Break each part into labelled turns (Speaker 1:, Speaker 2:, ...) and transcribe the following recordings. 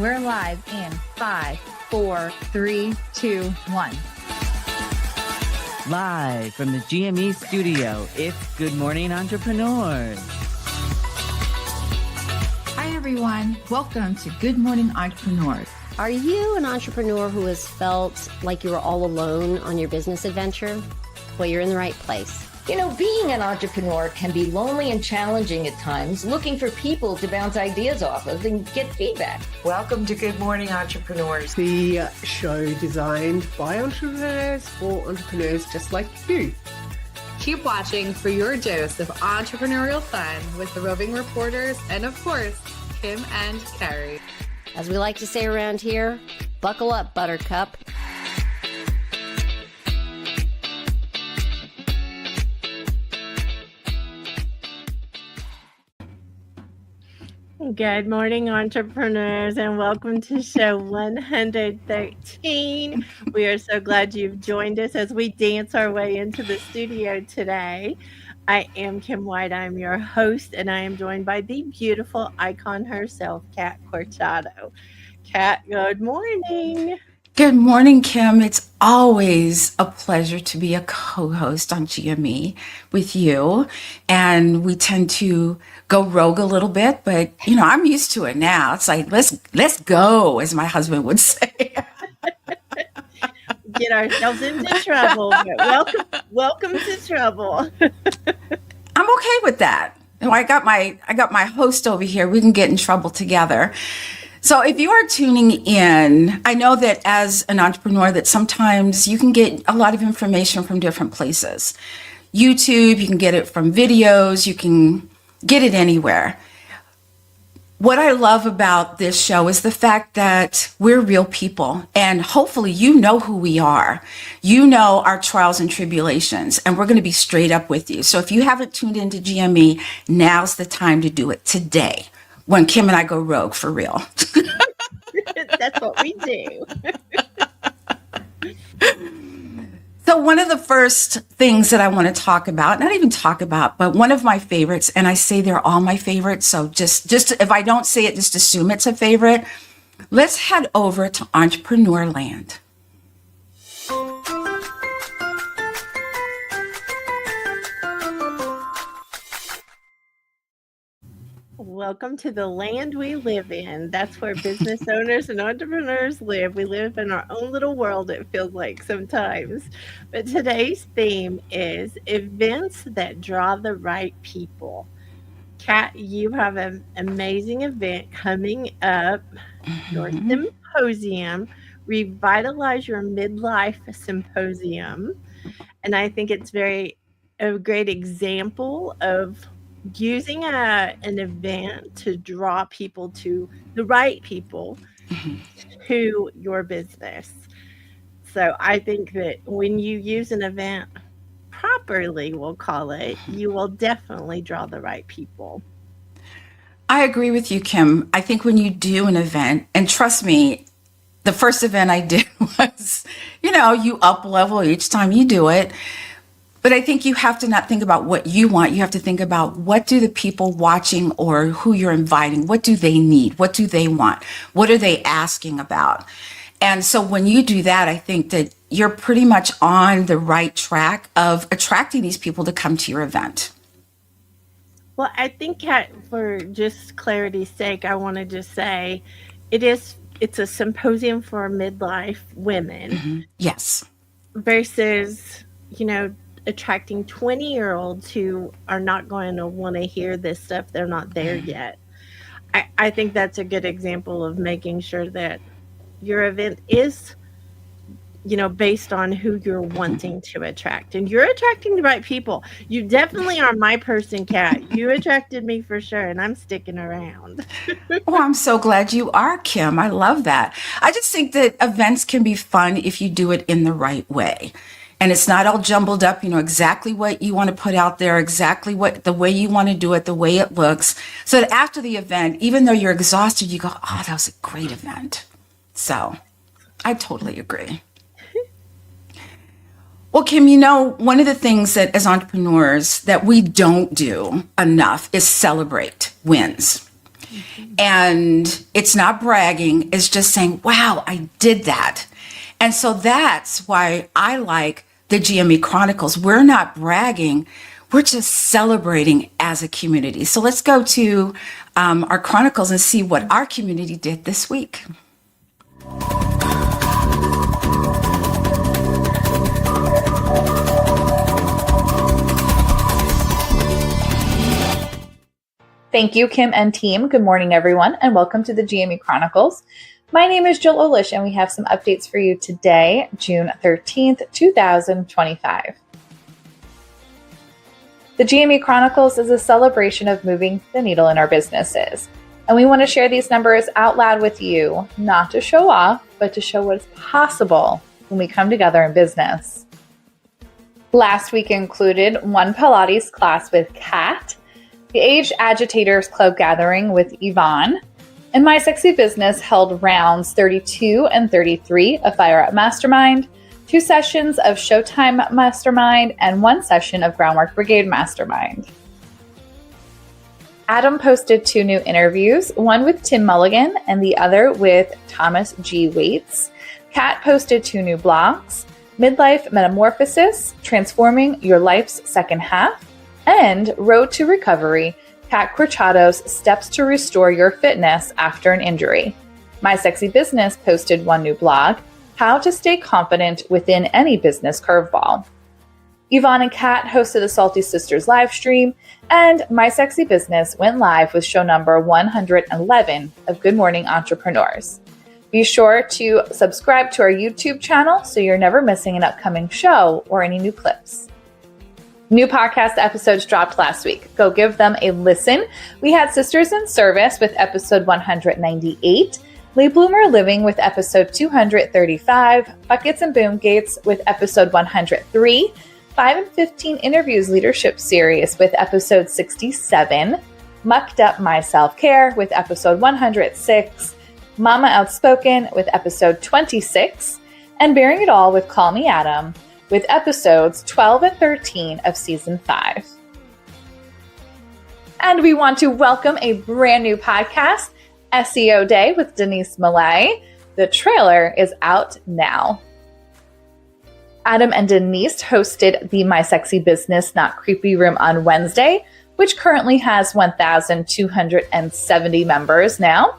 Speaker 1: We're live in 5, 4, 3, 2, 1.
Speaker 2: Live from the GME studio, it's Good Morning Entrepreneurs.
Speaker 1: Hi, everyone. Welcome to Good Morning Entrepreneurs.
Speaker 3: Are you an entrepreneur who has felt like you were all alone on your business adventure? Well, you're in the right place.
Speaker 4: You know, being an entrepreneur can be lonely and challenging at times, looking for people to bounce ideas off of and get feedback.
Speaker 5: Welcome to Good Morning Entrepreneurs,
Speaker 6: the show designed by entrepreneurs for entrepreneurs just like you.
Speaker 7: Keep watching for your dose of entrepreneurial fun with the Roving Reporters and, of course, Kim and Carrie.
Speaker 3: As we like to say around here, buckle up, Buttercup.
Speaker 8: Good morning, entrepreneurs, and welcome to show 113. We are so glad you've joined us as we dance our way into the studio today. I am Kim White. I'm your host, and I am joined by the beautiful icon herself, Kat Corchado. Kat, good morning.
Speaker 9: Good morning, Kim. It's always a pleasure to be a co-host on GME with you. And we tend to go rogue a little bit, but you know, I'm used to it now. It's like, let's go, as my husband would say.
Speaker 8: Get ourselves into trouble, but welcome to trouble.
Speaker 9: I'm okay with that. You know, I got my host over here. We can get in trouble together. So if you are tuning in, I know that as an entrepreneur that sometimes you can get a lot of information from different places. YouTube, you can get it from videos, you can get it anywhere. What I love about this show is the fact that we're real people, and hopefully you know who we are. You know our trials and tribulations, and we're going to be straight up with you. So if you haven't tuned into GME, now's the time to do it today, when Kim and I go rogue for real.
Speaker 8: That's what we do.
Speaker 9: So one of the first things that I want to talk about, not even talk about, but one of my favorites, and I say they're all my favorites, so just if I don't say it, just assume it's a favorite. Let's head over to Entrepreneur Land.
Speaker 8: Welcome to the land we live in. That's where business owners and entrepreneurs live. We live in our own little world, it feels like sometimes. But today's theme is events that draw the right people. Kat, you have an amazing event coming up, your symposium, Revitalize Your Midlife Symposium. And I think it's a great example of using an event to draw people to the right people to your business. So I think that when you use an event properly, we'll call it, you will definitely draw the right people.
Speaker 9: I agree with you, Kim. I think when you do an event, and trust me, the first event I did was, you up level each time you do it. But I think you have to not think about what you want. You have to think about what do the people watching or who you're inviting, what do they need? What do they want? What are they asking about? And so when you do that, I think that you're pretty much on the right track of attracting these people to come to your event.
Speaker 8: Well, I think, Kat, for just clarity's sake, I want to just say it's a symposium for midlife women.
Speaker 9: Yes.
Speaker 8: Versus, attracting 20-year-olds who are not going to want to hear this stuff. They're not there yet. I think that's a good example of making sure that your event is, based on who you're wanting to attract. And you're attracting the right people. You definitely are my person, Kat. You attracted me for sure, and I'm sticking around.
Speaker 9: Oh, I'm so glad you are, Kim. I love that. I just think that events can be fun if you do it in the right way. And it's not all jumbled up, exactly what you want to put out there, exactly the way you want to do it, the way it looks. So that after the event, even though you're exhausted, you go, oh, that was a great event. So I totally agree. Well, Kim, one of the things that as entrepreneurs that we don't do enough is celebrate wins. And it's not bragging, it's just saying, wow, I did that. And so that's why I like the GME Chronicles. We're not bragging, we're just celebrating as a community. So let's go to our Chronicles and see what our community did this week.
Speaker 10: Thank you, Kim and team. Good morning, everyone, and welcome to the GME Chronicles. My name is Jill Olish, and we have some updates for you today, June 13th, 2025. The GME Chronicles is a celebration of moving the needle in our businesses, and we want to share these numbers out loud with you, not to show off, but to show what's possible when we come together in business. Last week included one Pilates class with Kat, the Age Agitators Club gathering with Yvonne, and My Sexy Business held rounds 32 and 33 of Fire Up Mastermind, 2 sessions of Showtime Mastermind, and 1 session of Groundwork Brigade Mastermind. Adam posted 2 new interviews, one with Tim Mulligan and the other with Thomas G. Waits. Kat posted 2 new blogs, Midlife Metamorphosis, Transforming Your Life's Second Half, and Road to Recovery, Kat Corchado's Steps to Restore Your Fitness After an Injury. My Sexy Business posted 1 new blog, How to Stay Confident Within Any Business Curveball. Yvonne and Kat hosted a Salty Sisters live stream, and My Sexy Business went live with show number 111 of Good Morning Entrepreneurs. Be sure to subscribe to our YouTube channel so you're never missing an upcoming show or any new clips. New podcast episodes dropped last week. Go give them a listen. We had Sisters in Service with episode 198, Late Bloomer Living with episode 235, Buckets and Boom Gates with episode 103, 5 and 15 Interviews Leadership Series with episode 67, Mucked Up My Self-Care with episode 106, Mama Outspoken with episode 26, and Bearing It All with Call Me Adam with episodes 12 and 13 of season 5. And we want to welcome a brand new podcast, SEO Day with Denise Millet. The trailer is out now. Adam and Denise hosted the My Sexy Business Not Creepy Room on Wednesday, which currently has 1,270 members now,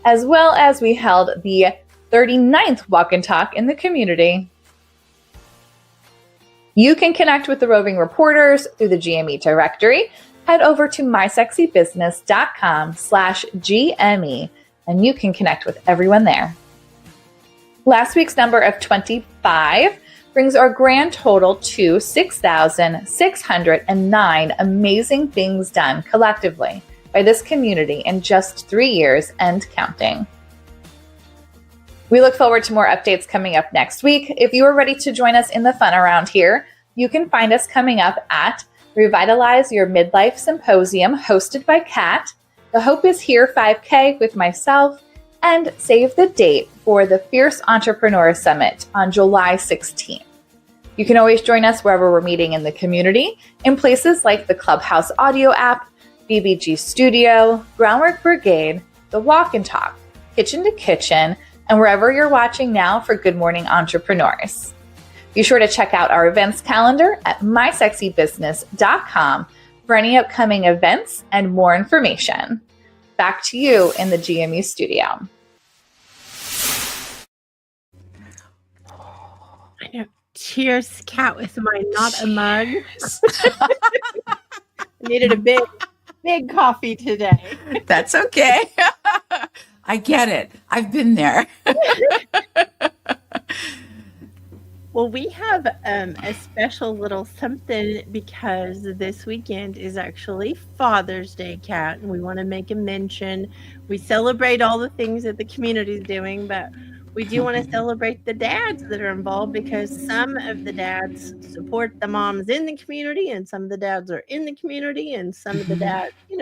Speaker 10: as well as we held the 39th Walk and Talk in the community. You can connect with the Roving Reporters through the GME directory. Head over to mysexybusiness.com/GME and you can connect with everyone there. Last week's number of 25 brings our grand total to 6,609 amazing things done collectively by this community in just 3 years and counting. We look forward to more updates coming up next week. If you are ready to join us in the fun around here, you can find us coming up at Revitalize Your Midlife Symposium hosted by Kat, the Hope is Here 5K with myself, and save the date for the Fierce Entrepreneur Summit on July 16th. You can always join us wherever we're meeting in the community in places like the Clubhouse audio app, BBG Studio, Groundwork Brigade, the Walk and Talk, Kitchen to Kitchen, and wherever you're watching now for Good Morning Entrepreneurs. Be sure to check out our events calendar at mysexybusiness.com for any upcoming events and more information. Back to you in the GME studio.
Speaker 8: I know. Cheers, Kat, with my not a mug. Needed a big coffee today.
Speaker 9: That's okay. I get it. I've been there.
Speaker 8: Well, we have a special little something because this weekend is actually Father's Day, Kat, and we want to make a mention. We celebrate all the things that the community is doing, but we do want to celebrate the dads that are involved because some of the dads support the moms in the community and some of the dads are in the community and some of the dads, you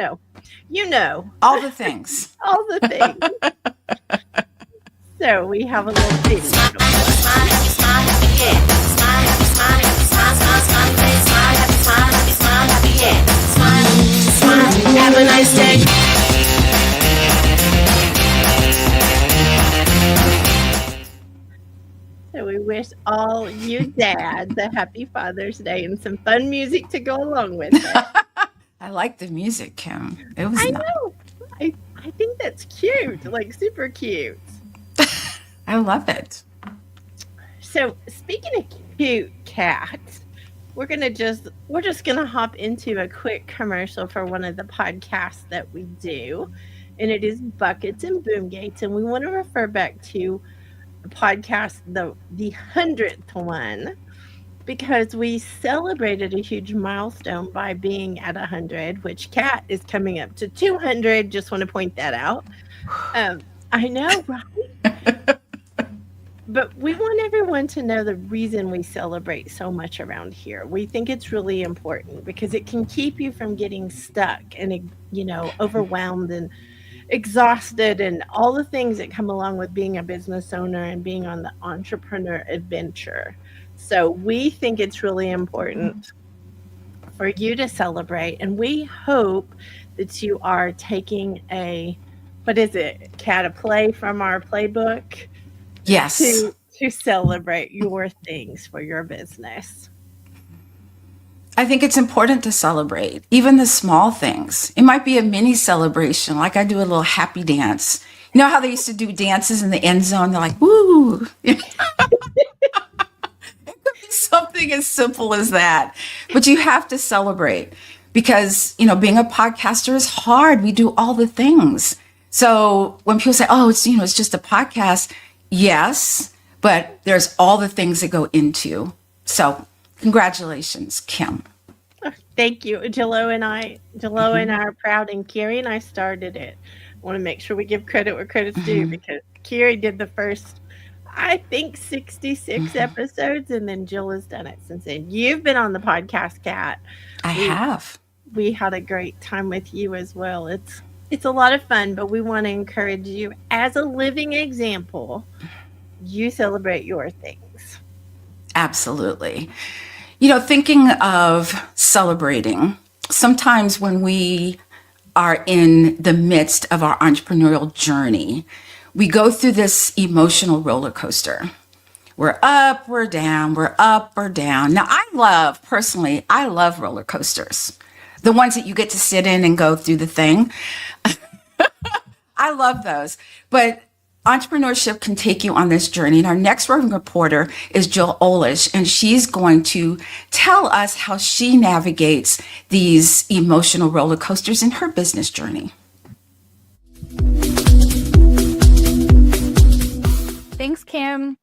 Speaker 8: know.
Speaker 9: All the things.
Speaker 8: All the things. So we have a little video.
Speaker 11: Have a nice day.
Speaker 8: wish all you dads a happy Father's Day and some fun music to go along with it.
Speaker 9: I like the music, Kim. It was
Speaker 8: I
Speaker 9: nice.
Speaker 8: know. I think that's cute, like super cute.
Speaker 9: I love it.
Speaker 8: So speaking of cute cats, we're just gonna hop into a quick commercial for one of the podcasts that we do, and it is Buckets and Boom Gates, and we want to refer back to the podcast, the 100th one, because we celebrated a huge milestone by being at 100, which Kat is coming up to 200. Just want to point that out. I know, right? But we want everyone to know the reason we celebrate so much around here. We think it's really important because it can keep you from getting stuck and, overwhelmed and exhausted and all the things that come along with being a business owner and being on the entrepreneur adventure. So we think it's really important for you to celebrate, and we hope that you are taking a play from our playbook.
Speaker 9: Yes.
Speaker 8: To celebrate your things for your business.
Speaker 9: I think it's important to celebrate, even the small things. It might be a mini celebration, like I do a little happy dance. You know how they used to do dances in the end zone? They're like, woo! It could be something as simple as that. But you have to celebrate because, being a podcaster is hard. We do all the things. So when people say, oh, it's just a podcast, yes, but there's all the things that go into. So congratulations, Kim.
Speaker 8: Thank you. Jello and I are proud, and Carrie and I started it. I want to make sure we give credit where credit's due because Carrie did the first, I think, 66 episodes, and then Jill has done it since then. You've been on the podcast, Kat.
Speaker 9: I have.
Speaker 8: We had a great time with you as well. It's a lot of fun, but we want to encourage you as a living example. You celebrate your things.
Speaker 9: Absolutely. Thinking of celebrating, sometimes when we are in the midst of our entrepreneurial journey, we go through this emotional roller coaster. We're up, we're down, we're up or down. Now, I love roller coasters. The ones that you get to sit in and go through the thing. I love those. But entrepreneurship can take you on this journey. And our next roving reporter is Jill Olish, and she's going to tell us how she navigates these emotional roller coasters in her business journey.
Speaker 11: Thanks, Kim.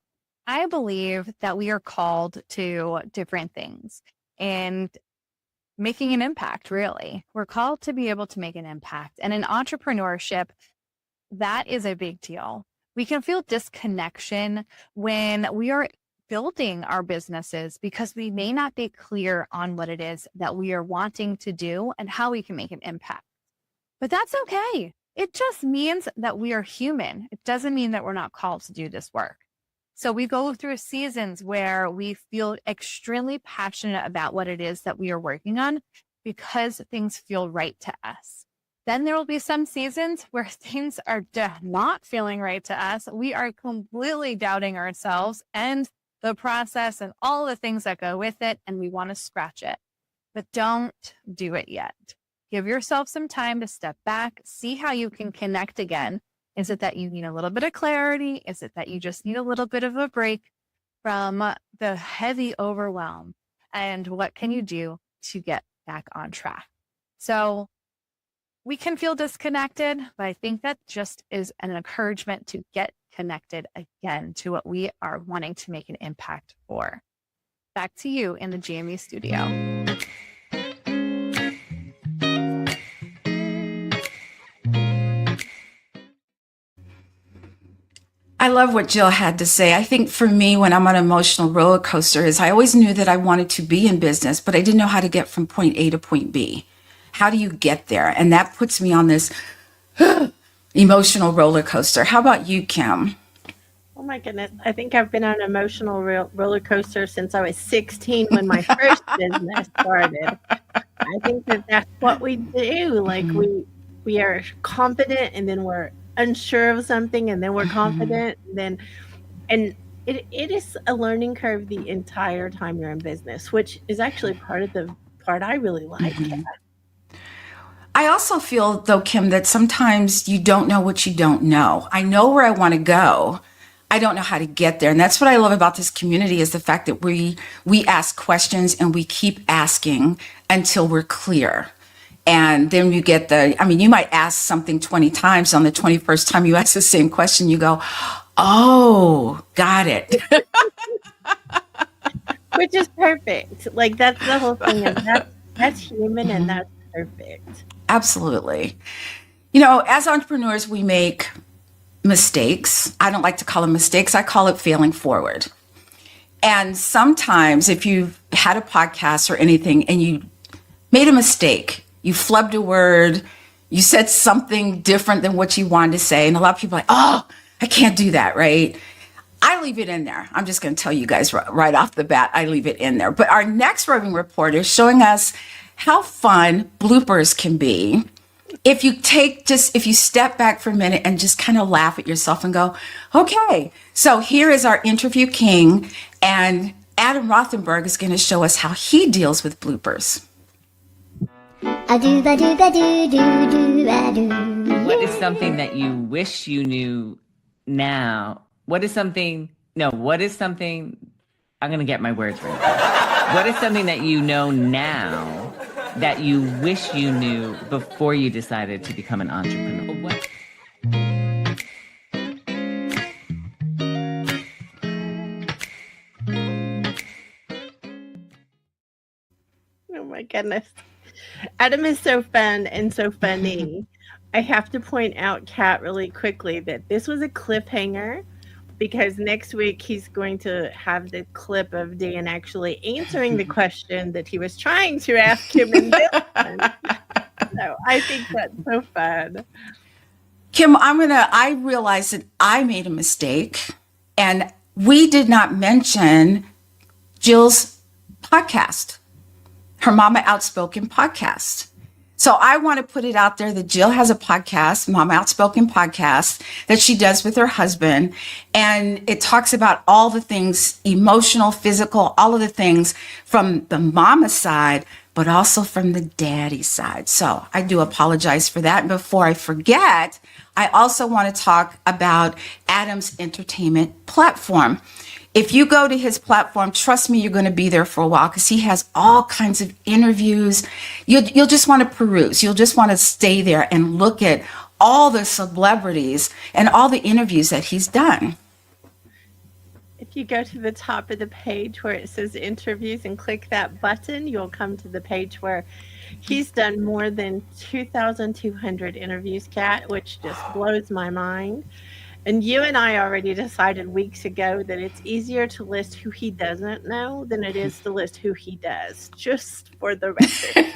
Speaker 11: I believe that we are called to different things and making an impact, really. We're called to be able to make an impact. And in entrepreneurship, that is a big deal. We can feel disconnection when we are building our businesses because we may not be clear on what it is that we are wanting to do and how we can make an impact. But that's okay. It just means that we are human. It doesn't mean that we're not called to do this work. So we go through seasons where we feel extremely passionate about what it is that we are working on because things feel right to us. Then there will be some seasons where things are not feeling right to us. We are completely doubting ourselves and the process and all the things that go with it, and we want to scratch it. But don't do it yet. Give yourself some time to step back, see how you can connect again. Is it that you need a little bit of clarity? Is it that you just need a little bit of a break from the heavy overwhelm? And what can you do to get back on track? So we can feel disconnected, but I think that just is an encouragement to get connected again to what we are wanting to make an impact for. Back to you in the GME studio.
Speaker 9: I love what Jill had to say. I think for me, when I'm on an emotional roller coaster, is I always knew that I wanted to be in business, but I didn't know how to get from point A to point B. How do you get there? And that puts me on this emotional roller coaster. How about you, Kim?
Speaker 8: Oh my goodness. I think I've been on an emotional roller coaster since I was 16 when my first business started. I think that's what we do. Like we are confident, and then we're unsure of something, and then we're confident, and it is a learning curve the entire time you're in business, which is actually part of the part I really like.
Speaker 9: I also feel, though, Kim, that sometimes you don't know what you don't know. I know where I want to go. I don't know how to get there. And that's what I love about this community is the fact that we ask questions and we keep asking until we're clear. And then you get you might ask something 20 times. On the 21st time you ask the same question, you go, oh, got it.
Speaker 8: Which is perfect. Like, that's the whole thing. That's human and that's perfect.
Speaker 9: Absolutely. You know, as entrepreneurs, we make mistakes. I don't like to call them mistakes. I call it failing forward. And sometimes if you've had a podcast or anything and you made a mistake, you flubbed a word, you said something different than what you wanted to say. And a lot of people are like, oh, I can't do that, right? I leave it in there. I'm just going to tell you guys right off the bat, I leave it in there. But our next roving reporter is showing us how fun bloopers can be. If you step back for a minute and just kind of laugh at yourself and go, okay, so here is our interview king, and Adam Rothenberg is going to show us how he deals with bloopers.
Speaker 2: What is something that you wish you knew now? I'm going to get my words right. What is something that you know now that you wish you knew before you decided to become an entrepreneur?
Speaker 8: Oh my goodness. Adam is so fun and so funny. I have to point out, Kat, really quickly that this was a cliffhanger because next week he's going to have the clip of Dan actually answering the question that he was trying to ask him in this one. So I think that's so fun.
Speaker 9: Kim, I realized that I made a mistake and we did not mention Jill's podcast, her Mama Outspoken podcast. So I want to put it out there that Jill has a podcast, Mama Outspoken podcast, that she does with her husband. And it talks about all the things, emotional, physical, all of the things from the mama side, but also from the daddy side. So I do apologize for that. And before I forget, I also want to talk about Adam's entertainment platform. If you go to his platform, trust me, you're going to be there for a while because he has all kinds of interviews. You'll just want to peruse. You'll just want to stay there and look at all the celebrities and all the interviews that he's done.
Speaker 8: If you go to the top of the page where it says interviews and click that button, you'll come to the page where he's done more than 2,200 interviews, Kat, which just blows my mind. And you and I already decided weeks ago that it's easier to list who he doesn't know than it is to list who he does, just for the record.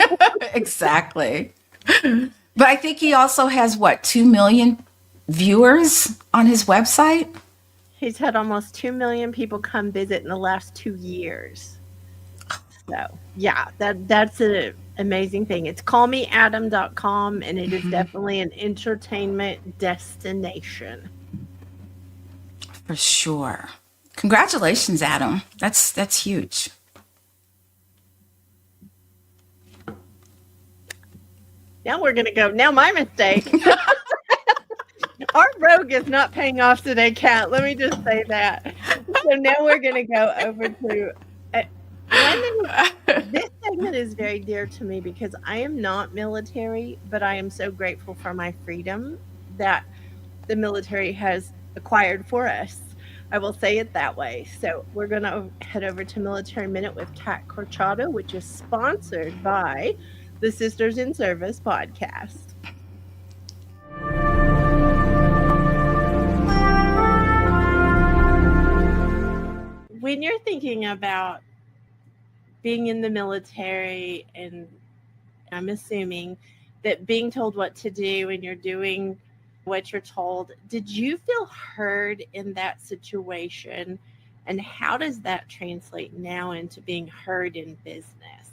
Speaker 9: Exactly. But I think he also has, 2 million viewers on his website?
Speaker 8: He's had almost 2 million people come visit in the last 2 years. So, yeah, that's an amazing thing. It's callmeadam.com, and it is definitely an entertainment destination.
Speaker 9: For sure. Congratulations, Adam. That's huge.
Speaker 8: Now we're going to go. Now my mistake. Our rogue is not paying off today, Kat. Let me just say that. So now we're going to go over to... this segment is very dear to me because I am not military, but I am so grateful for my freedom that the military has acquired for us. I will say it that way. So we're going to head over to Military Minute with Kat Corchado, which is sponsored by the Sisters in Service podcast. When you're thinking about being in the military, and I'm assuming that being told what to do and you're doing what you're told, did you feel heard in that situation? And how does that translate now into being heard in business?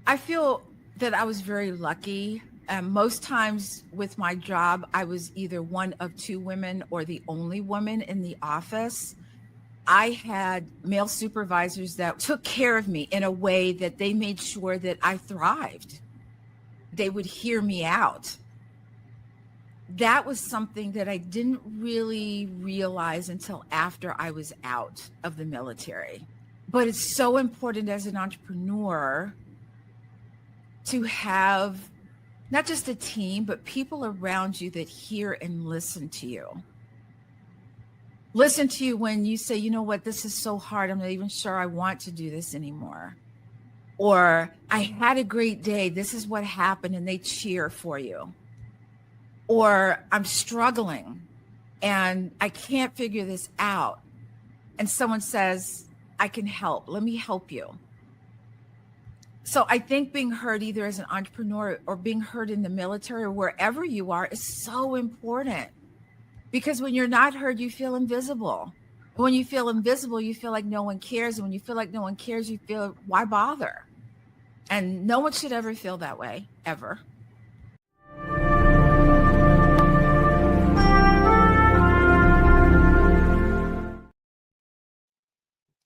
Speaker 9: I feel that I was very lucky Most times with my job, I was either one of two women or the only woman in the office. I had male supervisors that took care of me in a way that they made sure that I thrived. They would hear me out. That was something that I didn't really realize until after I was out of the military. But it's so important as an entrepreneur to have not just a team, but people around you that hear and listen to you. Listen to you when you say, you know what, this is so hard. I'm not even sure I want to do this anymore. Or I had a great day. This is what happened. And they cheer for you. Or I'm struggling and I can't figure this out. And someone says, I can help. Let me help you. So I think being heard either as an entrepreneur or being heard in the military or wherever you are is so important. Because when you're not heard, you feel invisible. When you feel invisible, you feel like no one cares. And when you feel like no one cares, you feel, why bother? And no one should ever feel that way, ever.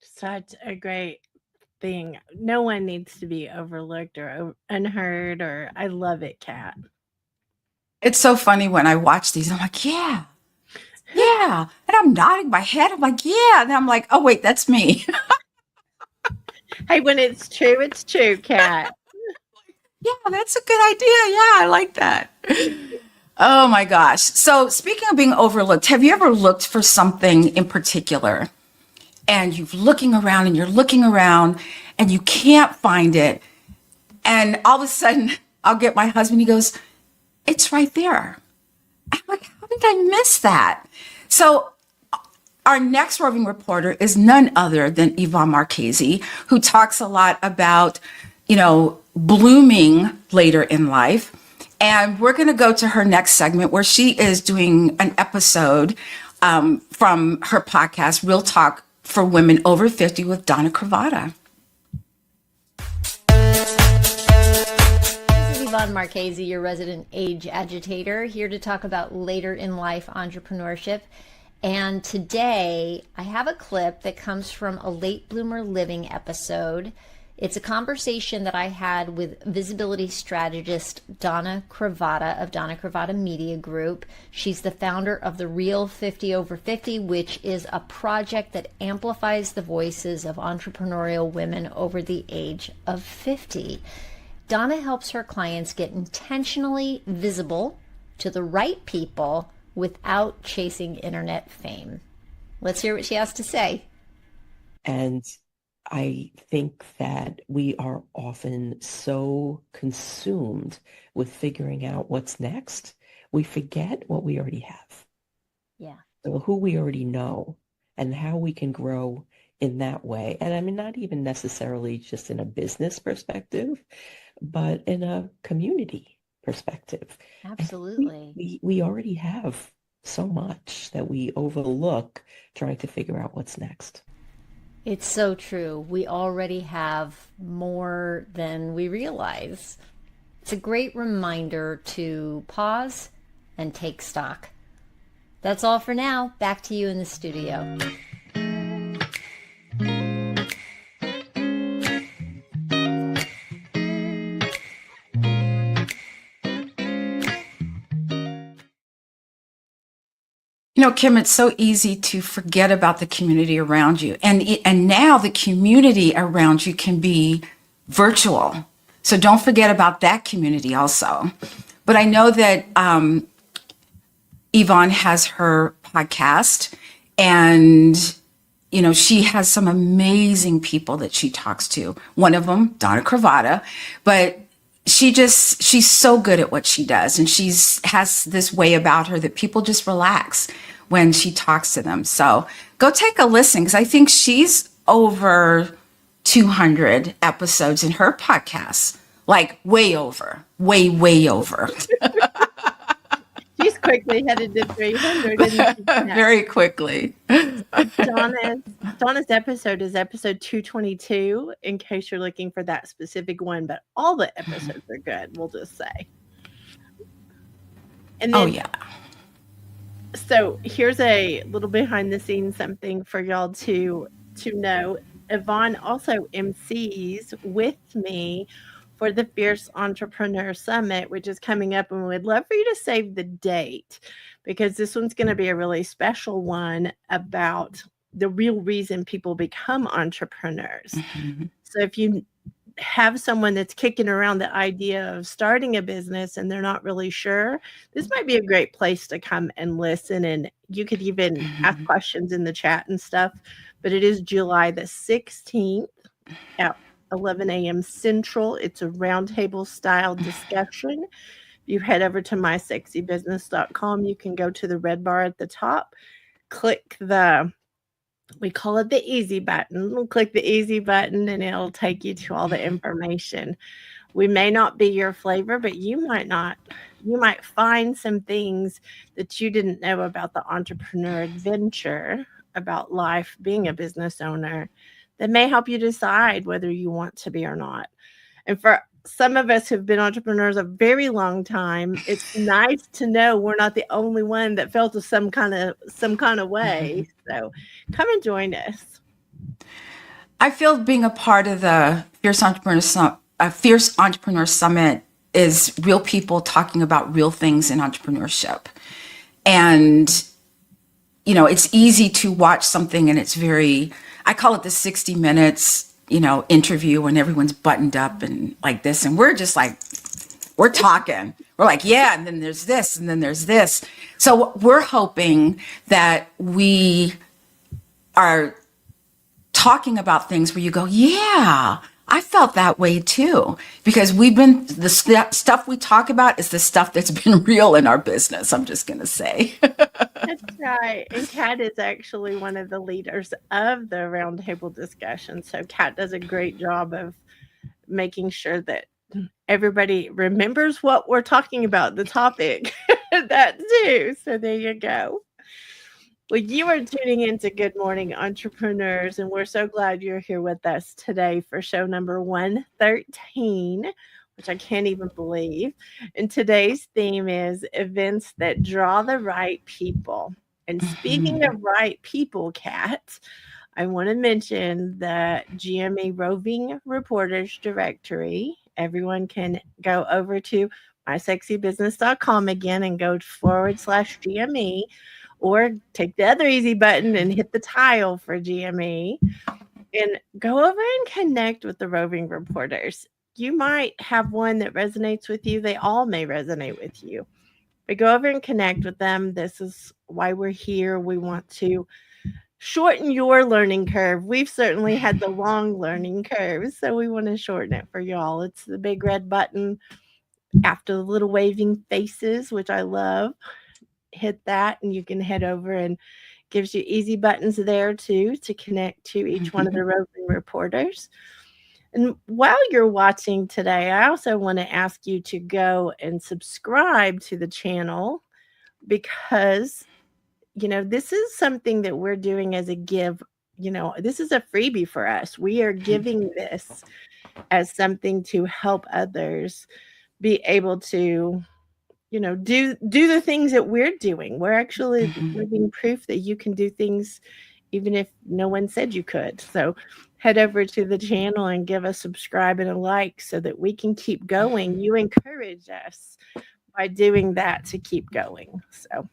Speaker 8: Such a great thing. No one needs to be overlooked or unheard, or I love it, Kat.
Speaker 9: It's so funny when I watch these, I'm like, yeah. And I'm nodding my head. I'm like, yeah. And I'm like, oh, wait, that's me.
Speaker 8: Hey, when it's true, Kat.
Speaker 9: Yeah, that's a good idea. Yeah, I like that. Oh my gosh. So speaking of being overlooked, have you ever looked for something in particular and you're looking around and you can't find it? And all of a sudden I'll get my husband, he goes, it's right there. I'm like, how did I miss that? So our next roving reporter is none other than Yvonne Marchese, who talks a lot about, blooming later in life. And we're going to go to her next segment where she is doing an episode from her podcast, Real Talk for Women Over 50 with Donna Cravata.
Speaker 3: This is Yvonne Marchese, your resident age agitator, here to talk about later in life entrepreneurship. And today I have a clip that comes from a Late Bloomer Living episode. It's a conversation that I had with visibility strategist Donna Cravata of Donna Cravata Media Group. She's the founder of the Real 50 Over 50, which is a project that amplifies the voices of entrepreneurial women over the age of 50. Donna helps her clients get intentionally visible to the right people without chasing internet fame. Let's hear what she has to say.
Speaker 12: And I think that we are often so consumed with figuring out what's next, we forget what we already have.
Speaker 3: Yeah.
Speaker 12: So who we already know and how we can grow in that way. And I mean, not even necessarily just in a business perspective, but in a community perspective.
Speaker 3: Absolutely.
Speaker 12: We already have so much that we overlook trying to figure out what's next.
Speaker 3: It's so true. We already have more than we realize. It's a great reminder to pause and take stock. That's all for now. Back to you in the studio.
Speaker 9: Kim, it's so easy to forget about the community around you. And now the community around you can be virtual. So don't forget about that community also. But I know that Yvonne has her podcast and, she has some amazing people that she talks to. One of them, Donna Cravata, but she's so good at what she does. And has this way about her that people just relax when she talks to them. So go take a listen, because I think she's over 200 episodes in her podcast, like way over.
Speaker 8: She's quickly headed to 300.
Speaker 9: Very quickly.
Speaker 8: Donna's episode is episode 222, in case you're looking for that specific one, but all the episodes are good, we'll just say. And
Speaker 9: Oh
Speaker 8: then,
Speaker 9: yeah.
Speaker 8: so here's a little behind the scenes something for y'all to know. Yvonne also MCs with me for the Fierce Entrepreneur Summit, which is coming up, and we'd love for you to save the date because this one's going to be a really special one about the real reason people become entrepreneurs. So if you have someone that's kicking around the idea of starting a business and they're not really sure, this might be a great place to come and listen. And you could even ask questions in the chat and stuff. But it is July the 16th at 11 a.m. Central. It's a roundtable style discussion. You head over to mysexybusiness.com. You can go to the red bar at the top, click we call it the easy button. Click the easy button and it'll take you to all the information. We may not be your flavor, but you might find some things that you didn't know about the entrepreneur adventure, about life, being a business owner, that may help you decide whether you want to be or not. And for some of us who've been entrepreneurs a very long time, it's nice to know we're not the only one that felt some kind of way. So come and join us.
Speaker 9: I feel being a part of the Fierce Entrepreneur Summit is real people talking about real things in entrepreneurship. And, it's easy to watch something and it's I call it the 60 minutes, interview when everyone's buttoned up and like this. And we're just like, we're talking. We're like, yeah, and then there's this, and then there's this. So we're hoping that we are talking about things where you go, yeah, I felt that way too. Because the stuff we talk about is the stuff that's been real in our business, I'm just going to say.
Speaker 8: That's right. And Kat is actually one of the leaders of the roundtable discussion. So Kat does a great job of making sure that everybody remembers what we're talking about, the topic, that too. So there you go. Well, you are tuning into Good Morning Entrepreneurs, and we're so glad you're here with us today for show number 113, which I can't even believe. And today's theme is events that draw the right people. And speaking of right people, Kat, I want to mention the GME Roving Reporters directory. Everyone can go over to mysexybusiness.com again and go /GME, or take the other easy button and hit the tile for GME and go over and connect with the Roving Reporters. You might have one that resonates with you. They all may resonate with you. But go over and connect with them. This is why we're here. We want to shorten your learning curve. We've certainly had the long learning curve, so we want to shorten it for y'all. It's the big red button after the little waving faces, which I love. Hit that and you can head over, and gives you easy buttons there too to connect to each one of the Roving Reporters. And while you're watching today, I also want to ask you to go and subscribe to the channel, because this is something that we're doing as a give. This is a freebie for us. We are giving this as something to help others be able to do the things that we're doing. We're actually living proof that you can do things even if no one said you could. So head over to the channel and give a subscribe and a like so that we can keep going. You encourage us by doing that to keep going. So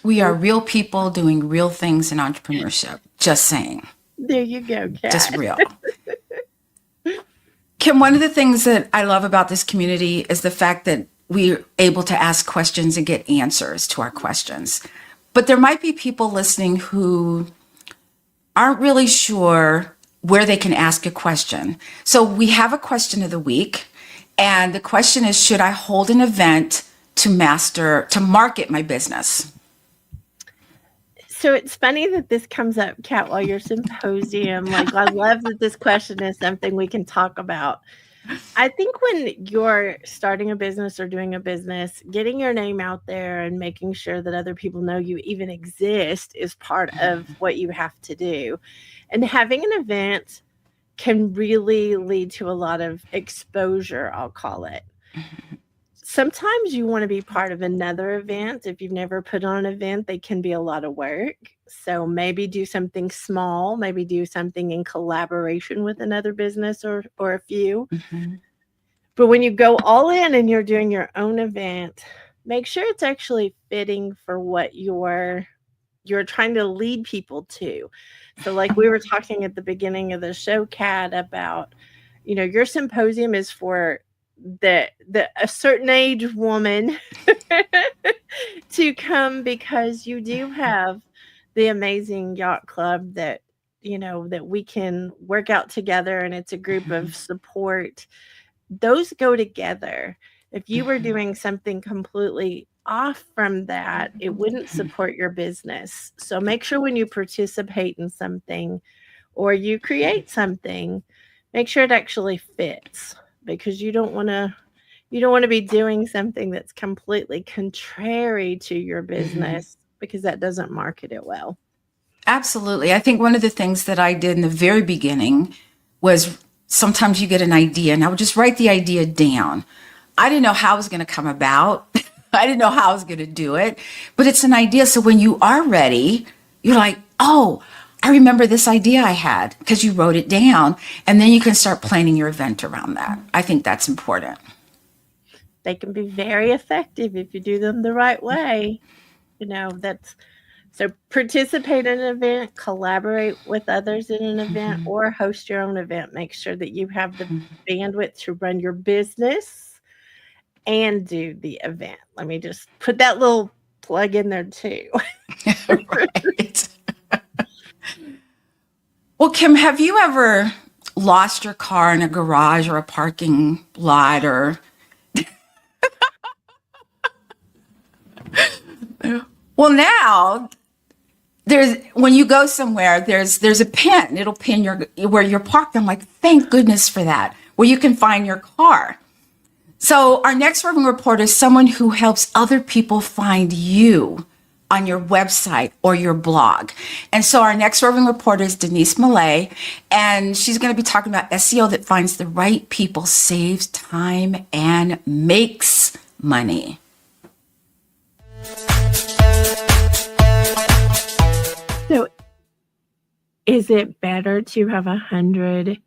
Speaker 9: we are real people doing real things in entrepreneurship. Just saying.
Speaker 8: There you go, Kat.
Speaker 9: Just real. Kim, one of the things that I love about this community is the fact that we're able to ask questions and get answers to our questions. But there might be people listening who aren't really sure where they can ask a question. So we have a question of the week. And the question is, should I hold an event to market my business?
Speaker 8: So it's funny that this comes up, Kat, while your symposium. Like, I love that this question is something we can talk about. I think when you're starting a business or doing a business, getting your name out there and making sure that other people know you even exist is part of what you have to do. And having an event can really lead to a lot of exposure, I'll call it. sometimes you want to be part of another event. If you've never put on an event, they can be a lot of work. So maybe do something small, maybe do something in collaboration with another business or a few.
Speaker 9: Mm-hmm.
Speaker 8: But when you go all in and you're doing your own event, make sure it's actually fitting for what you're trying to lead people to. So like we were talking at the beginning of the show, Kat, about, your symposium is for a certain age woman to come, because you do have the amazing yacht club that we can work out together, and it's a group of support. Those go together. If you were doing something completely off from that, it wouldn't support your business. So make sure when you participate in something or you create something, make sure it actually fits, because you don't want to be doing something that's completely contrary to your business, because that doesn't market it well.
Speaker 9: Absolutely. I think one of the things that I did in the very beginning was sometimes you get an idea and I would just write the idea down. I didn't know how it was going to come about. I didn't know how I was going to do it, but it's an idea. So when you are ready, you're like, oh, I remember this idea I had, because you wrote it down, and then you can start planning your event around that. I think that's important.
Speaker 8: They can be very effective if you do them the right way. So participate in an event, collaborate with others in an event, or host your own event. Make sure that you have the bandwidth to run your business and do the event. Let me just put that little plug in there too.
Speaker 9: Right. Well, Kim, have you ever lost your car in a garage or a parking lot, or well, now when you go somewhere, there's a pin. It'll pin where you're parked. I'm like, thank goodness for that, where you can find your car. So our next roving reporter is someone who helps other people find you on your website or your blog. And so our next roving reporter is Denise Millet, and she's going to be talking about SEO that finds the right people, saves time, and makes money.
Speaker 8: So is it better to have 100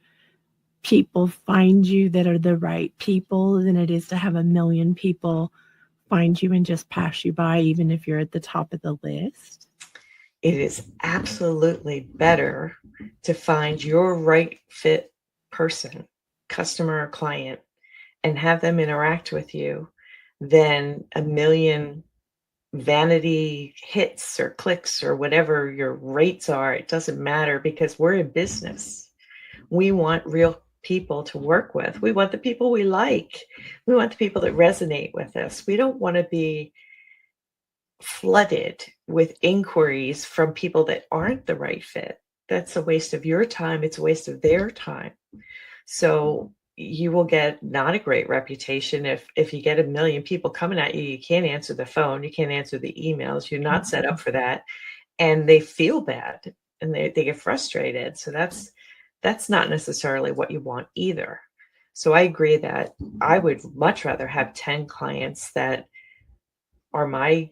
Speaker 8: people find you that are the right people than it is to have 1 million people find you and just pass you by, even if you're at the top of the list?
Speaker 5: It is absolutely better to find your right fit person, customer or client, and have them interact with you than 1 million vanity hits or clicks or whatever your rates are. It doesn't matter, because we're in business. We want real people to work with. We want the people we like. We want the people that resonate with us. We don't want to be flooded with inquiries from people that aren't the right fit. That's a waste of your time. It's a waste of their time. So you will get not a great reputation if you get 1 million people coming at you. You can't answer the phone. You can't answer the emails. You're not set up for that. And they feel bad and they get frustrated. So that's not necessarily what you want either. So I agree that I would much rather have 10 clients that are my,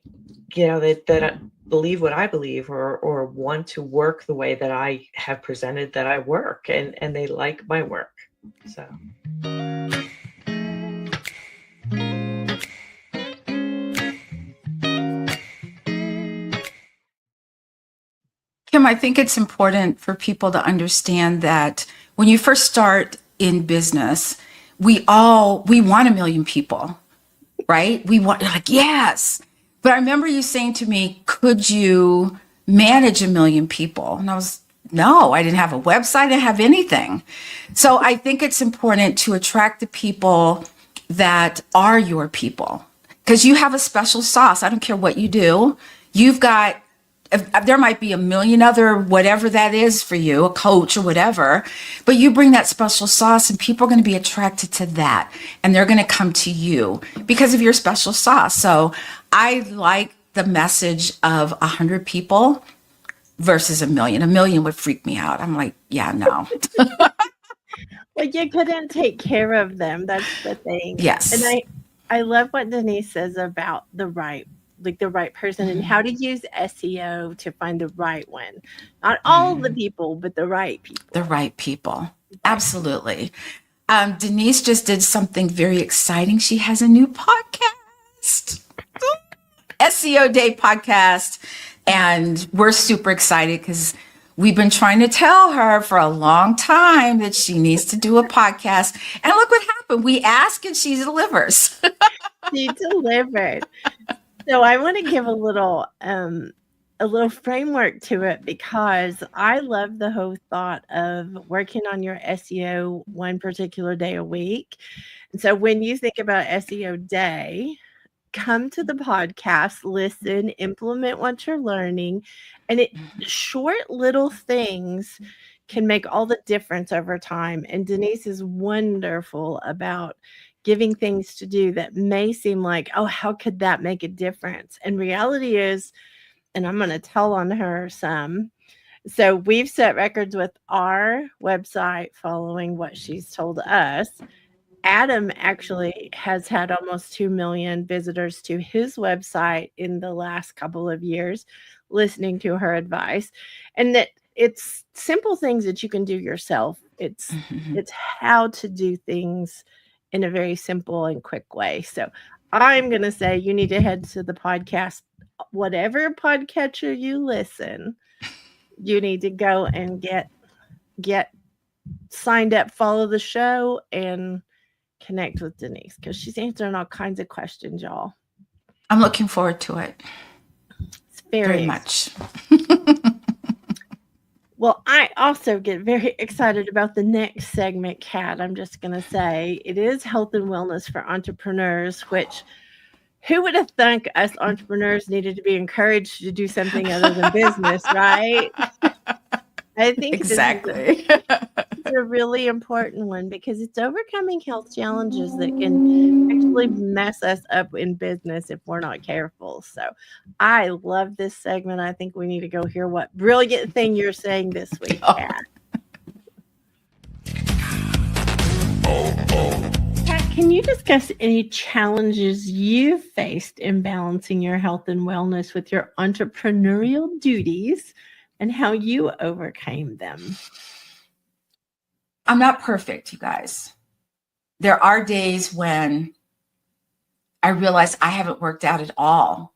Speaker 5: that believe what I believe, or want to work the way that I have presented that I work, and they like my work. So.
Speaker 9: Kim, I think it's important for people to understand that when you first start in business, we want 1 million people, right? We want, like, yes. But I remember you saying to me, could you manage 1 million people? And no, I didn't have a website, I didn't have anything. So I think it's important to attract the people that are your people, because you have a special sauce. I don't care what you do. There might be 1 million other whatever that is for you, a coach or whatever, but you bring that special sauce and people are going to be attracted to that, and they're going to come to you because of your special sauce. So I like the message of 100 people versus 1 million. 1 million would freak me out. I'm like, yeah, no.
Speaker 8: Well, you couldn't take care of them. That's the thing.
Speaker 9: Yes.
Speaker 8: And I love what Denise says about the right person and how to use SEO to find the right one. Not all the people, but the right people.
Speaker 9: The right people. Absolutely. Denise just did something very exciting. She has a new podcast, SEO Day podcast. And we're super excited because we've been trying to tell her for a long time that she needs to do a podcast. And look what happened. We ask and she delivers.
Speaker 8: She delivered. So I want to give a little framework to it because I love the whole thought of working on your SEO one particular day a week. And so when you think about SEO Day, come to the podcast, listen, implement what you're learning, and short little things can make all the difference over time. And Denise is wonderful about giving things to do that may seem like, oh, how could that make a difference? And reality is, and I'm going to tell on her some. So we've set records with our website following what she's told us. Adam actually has had almost 2 million visitors to his website in the last couple of years, listening to her advice. And that it's simple things that you can do yourself. It's how to do things in a very simple and quick way. So I'm going to say you need to head to the podcast, whatever podcatcher you listen, you need to go and get signed up, follow the show, and connect with Denise because she's answering all kinds of questions, y'all.
Speaker 9: I'm looking forward to it.
Speaker 8: It's very
Speaker 9: much.
Speaker 8: Well, I also get very excited about the next segment, Kat. I'm just going to say it is health and wellness for entrepreneurs, which who would have thunk us entrepreneurs needed to be encouraged to do something other than business, right? I think
Speaker 9: exactly.
Speaker 8: It's a really important one because it's overcoming health challenges that can actually mess us up in business if we're not careful. So I love this segment. I think we need to go hear what brilliant thing you're saying this week, Kat. Kat, can you discuss any challenges you've faced in balancing your health and wellness with your entrepreneurial duties and how you overcame them?
Speaker 9: I'm not perfect, you guys. There are days when I realize I haven't worked out at all.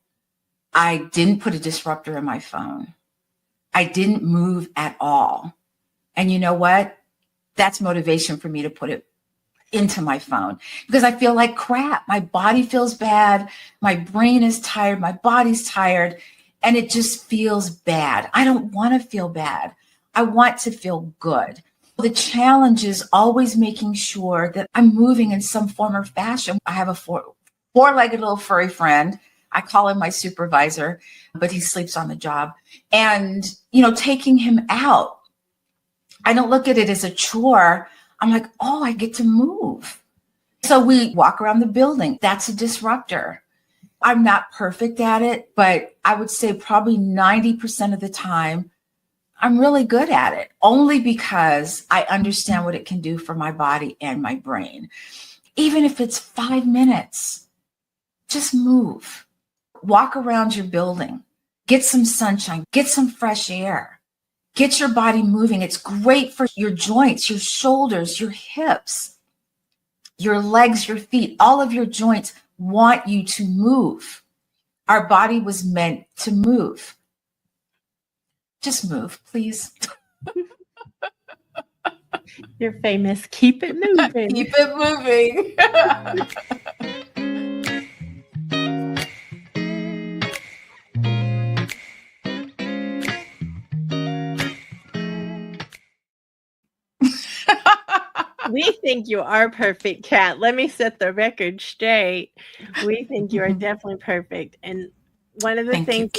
Speaker 9: I didn't put a disruptor in my phone. I didn't move at all. And you know what? That's motivation for me to put it into my phone because I feel like crap. My body feels bad. My brain is tired. My body's tired. And it just feels bad. I don't want to feel bad. I want to feel good. The challenge is always making sure that I'm moving in some form or fashion. I have a four-legged little furry friend. I call him my supervisor, but he sleeps on the job. And, taking him out, I don't look at it as a chore. I'm like, oh, I get to move. So we walk around the building. That's a disruptor. I'm not perfect at it, but I would say probably 90% of the time, I'm really good at it, only because I understand what it can do for my body and my brain. Even if it's 5 minutes, just move. Walk around your building. Get some sunshine. Get some fresh air. Get your body moving. It's great for your joints, your shoulders, your hips, your legs, your feet. All of your joints want you to move. Our body was meant to move. Just move, please.
Speaker 8: You're famous. Keep it moving.
Speaker 9: Keep it moving.
Speaker 8: We think you are perfect, Kat. Let me set the record straight. We think you are definitely perfect. And one of the things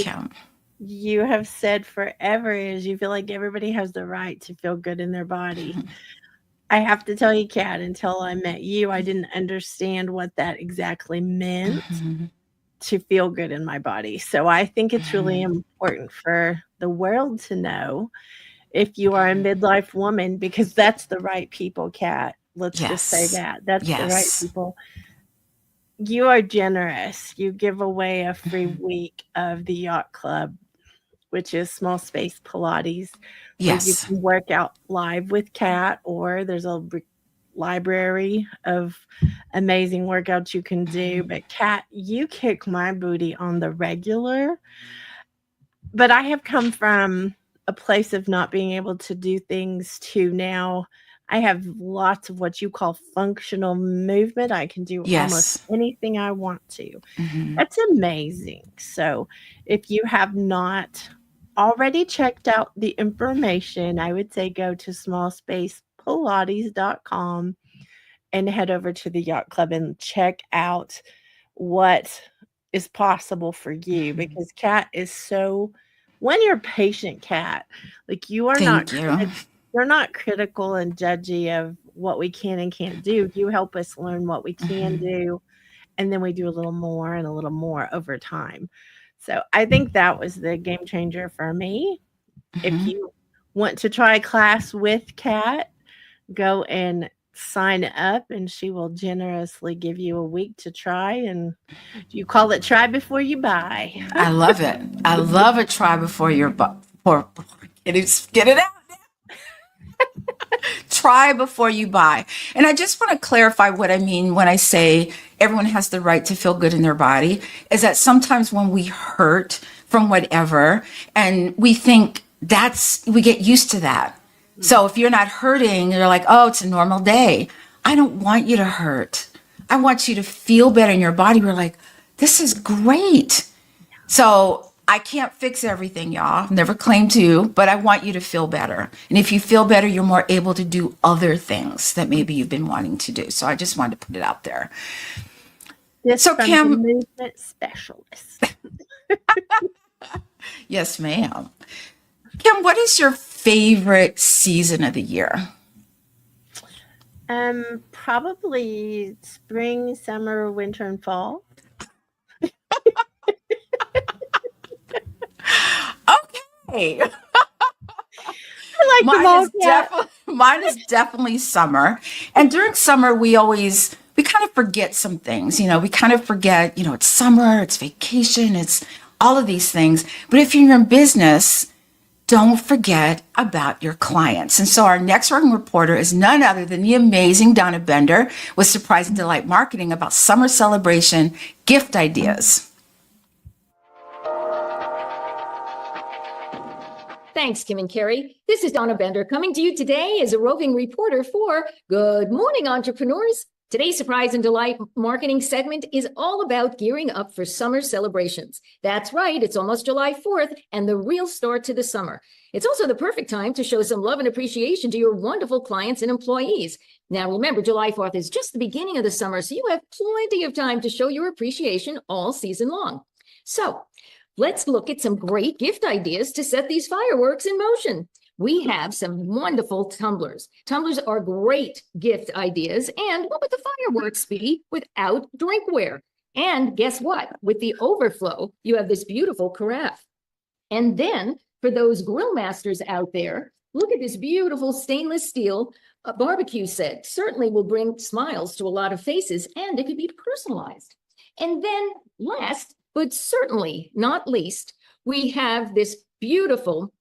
Speaker 8: you have said forever is you feel like everybody has the right to feel good in their body. I have to tell you, Kat, until I met you, I didn't understand what that exactly meant to feel good in my body. So I think it's really important for the world to know if you are a midlife woman, because that's the right people, Kat. Let's just say that. That's the right people. you are generous. You give away a free week of the Yacht Club, which is small space Pilates. Where you
Speaker 9: Yes.
Speaker 8: can work out live with Kat, or there's a library of amazing workouts you can do. But Kat, you kick my booty on the regular. But I have come from a place of not being able to do things to now I have lots of what you call functional movement. I can do almost
Speaker 9: Yes.
Speaker 8: anything I want to.
Speaker 9: Mhm.
Speaker 8: That's amazing. So if you have not already checked out the information, I would say go to smallspacepilates.com and head over to the Yacht Club and check out what is possible for you, because Kat is so when you're patient, Kat, like you are not
Speaker 9: Thank you.
Speaker 8: you're not critical and judgy of what we can and can't do. You help us learn what we can do, and then we do a little more and a little more over time. So I think that was the game changer for me. If you want to try a class with Kat, go and sign up, and she will generously give you a week to try. And you call it try before you buy.
Speaker 9: I love it. I love a try before you're get it out. Try before you buy. And I just want to clarify what I mean when I say everyone has the right to feel good in their body, is that sometimes when we hurt from whatever and we think we get used to that. So if you're not hurting, you're like, oh, it's a normal day. I don't want you to hurt. I want you to feel better in your body. We're like, this is great. So I can't fix everything, y'all. Never claim to, but I want you to feel better. And if you feel better, you're more able to do other things that maybe you've been wanting to do. So I just wanted to put it out there.
Speaker 8: This
Speaker 9: So
Speaker 8: from
Speaker 9: Kim,
Speaker 8: the movement specialist.
Speaker 9: yes, ma'am. Kim, what is your favorite season of the year?
Speaker 8: Probably spring, summer, winter, and fall.
Speaker 9: Okay.
Speaker 8: I like them all,
Speaker 9: Mine is definitely summer. And during summer, we kind of forget some things. We kind of forget, it's summer, it's vacation, it's all of these things. But if you're in business, don't forget about your clients. And so our next Roving Reporter is none other than the amazing Donna Bender with Surprise and Delight Marketing about summer celebration gift ideas.
Speaker 4: Thanks, Kim and Carrie. This is Donna Bender coming to you today as a roving reporter for Good Morning Entrepreneurs. Today's Surprise and Delight marketing segment is all about gearing up for summer celebrations. That's right, it's almost July 4th and the real start to the summer. It's also the perfect time to show some love and appreciation to your wonderful clients and employees. Now remember, July 4th is just the beginning of the summer, so you have plenty of time to show your appreciation all season long. So, let's look at some great gift ideas to set these fireworks in motion. We have some wonderful tumblers. Tumblers are great gift ideas. And what would the fireworks be without drinkware? And guess what? With the overflow, you have this beautiful carafe. And then for those grill masters out there, look at this beautiful stainless steel barbecue set. Certainly will bring smiles to a lot of faces, and it could be personalized. And then last, but certainly not least, we have this beautiful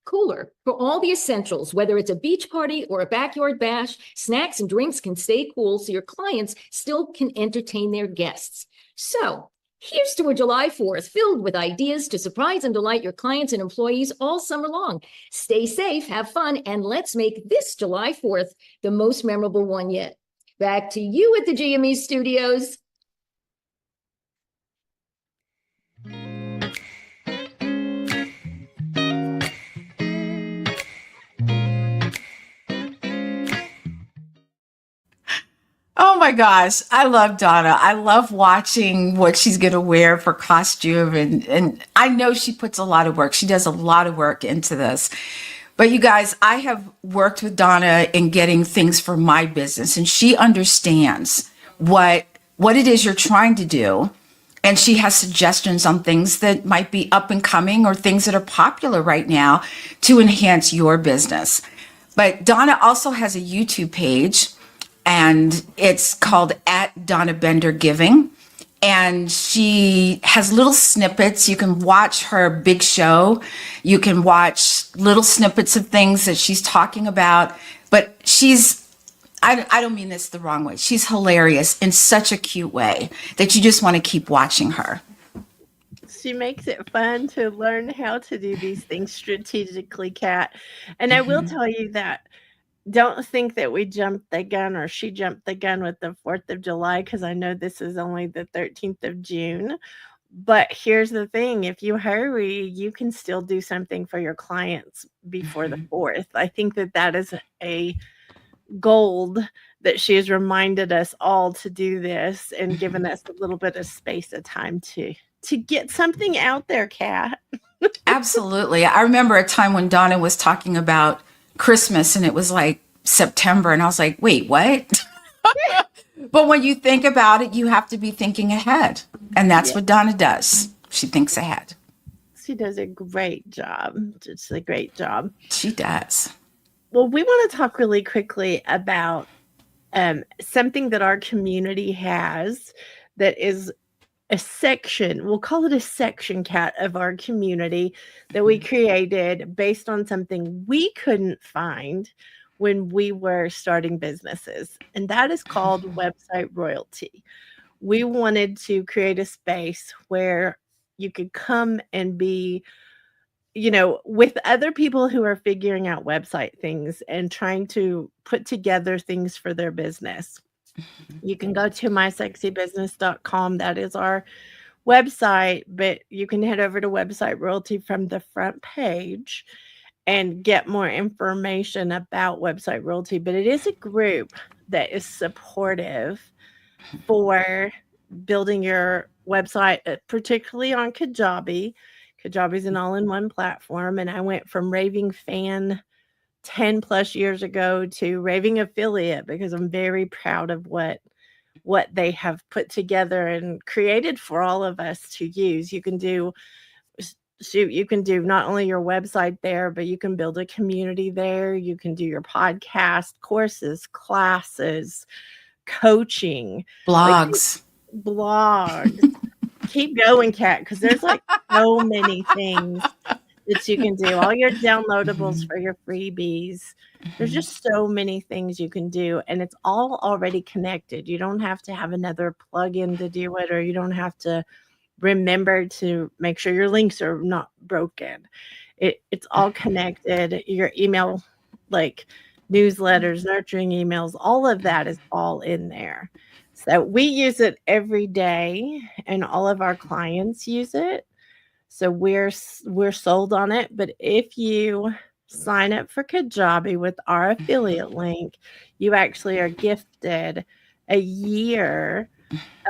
Speaker 4: cooler for all the essentials, whether it's a beach party or a backyard bash. Snacks and drinks can stay cool so your clients still can entertain their guests. So here's to a July 4th filled with ideas to surprise and delight your clients and employees all summer long. Stay safe, have fun, and let's make this July 4th the most memorable one yet. Back to you at the GME studios.
Speaker 9: Oh my gosh, I love Donna. I love watching what she's going to wear for costume. And I know she puts a lot of work. She does a lot of work into this. But you guys, I have worked with Donna in getting things for my business, and she understands what it is you're trying to do. And she has suggestions on things that might be up and coming or things that are popular right now to enhance your business. But Donna also has a YouTube page. and it's called at Donna Bender Giving. And she has little snippets. You can watch her big show. You can watch little snippets of things that she's talking about. But I don't mean this the wrong way. She's hilarious in such a cute way that you just want to keep watching her.
Speaker 8: She makes it fun to learn how to do these things strategically, Kat. And I will tell you that don't think that we jumped the gun or she jumped the gun with the 4th of July, because I know this is only the 13th of June. But here's the thing. If you hurry, you can still do something for your clients before the 4th. I think that is a gold that she has reminded us all to do this and given us a little bit of space of time to get something out there, Kat.
Speaker 9: Absolutely. I remember a time when Donna was talking about Christmas and it was like September and I was like, wait, what? But when you think about it, you have to be thinking ahead. And that's what Donna does. She thinks ahead.
Speaker 8: She does a great job. Just a great job.
Speaker 9: She does.
Speaker 8: Well, we want to talk really quickly about something that our community has that is a section, we'll call it a section, Kat, of our community that we created based on something we couldn't find when we were starting businesses. And that is called website royalty. We wanted to create a space where you could come and be, with other people who are figuring out website things and trying to put together things for their business. You can go to mysexybusiness.com. That is our website, but you can head over to Website Royalty from the front page and get more information about Website Royalty. But it is a group that is supportive for building your website, particularly on Kajabi. Kajabi is an all-in-one platform, and I went from raving fan 10 plus years ago to raving affiliate because I'm very proud of what they have put together and created for all of us to use. You can do not only your website there, but you can build a community there. You can do your podcast, courses, classes, coaching,
Speaker 9: blogs.
Speaker 8: Keep going, Kat, because there's like so many things that you can do. All your downloadables for your freebies. There's just so many things you can do, and it's all already connected. You don't have to have another plugin to do it, or you don't have to remember to make sure your links are not broken. It's all connected. Your email, like newsletters, nurturing emails, all of that is all in there. So we use it every day, and all of our clients use it. So we're sold on it. But if you sign up for Kajabi with our affiliate link, you actually are gifted a year